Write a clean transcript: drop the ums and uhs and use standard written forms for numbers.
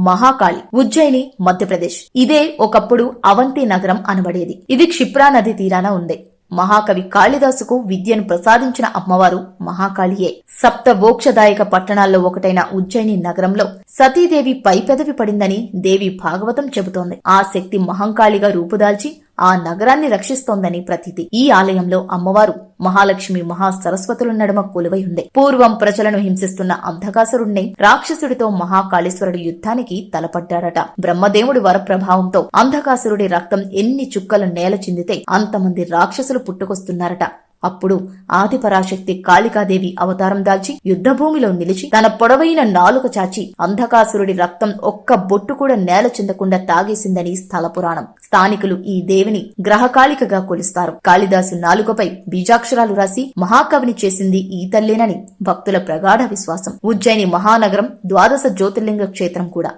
మహాకాళి, ఉజ్జయిని, మధ్యప్రదేశ్. ఇదే ఒకప్పుడు అవంతి నగరం అనబడేది. ఇది క్షిప్రా నది తీరాన ఉంది. మహాకవి కాళిదాసుకు విద్యను ప్రసాదించిన అమ్మవారు మహాకాళియే. సప్తమోక్షదాయక పట్టణాల్లో ఒకటైన ఉజ్జయిని నగరంలో సతీదేవి పైపెదవి పడిందని దేవి భాగవతం చెబుతోంది. ఆ శక్తి మహంకాళిగా రూపుదాల్చి ఆ నగరాన్ని రక్షిస్తోందని ప్రతీతి. ఈ ఆలయంలో అమ్మవారు మహాలక్ష్మి, మహాసరస్వతుల నడుమ కొలువై ఉంది. పూర్వం ప్రజలను హింసిస్తున్న అంధకాసురుణ్ణి రాక్షసుడితో మహాకాళేశ్వరుడు యుద్ధానికి తలపడ్డాడట. బ్రహ్మదేవుడి వరప్రభావంతో అంధకాసురుడి రక్తం ఎన్ని చుక్కలు నేల చిందితే అంతమంది రాక్షసులు పుట్టుకొస్తున్నారట. అప్పుడు ఆదిపరాశక్తి కాళికాదేవి అవతారం దాల్చి యుద్ధభూమిలో నిలిచి తన పొడవైన నాలుక చాచి అంధకాసురుడి రక్తం ఒక్క బొట్టు కూడా నేల చెందకుండా తాగేసిందని స్థల పురాణం. స్థానికులు ఈ దేవిని గ్రహకాళికగా కొలుస్తారు. కాళిదాసు నాలుకపై బీజాక్షరాలు రాసి మహాకవిని చేసింది ఈ తల్లేనని భక్తుల ప్రగాఢ విశ్వాసం. ఉజ్జయిని మహానగరం ద్వాదశ జ్యోతిర్లింగ క్షేత్రం కూడా.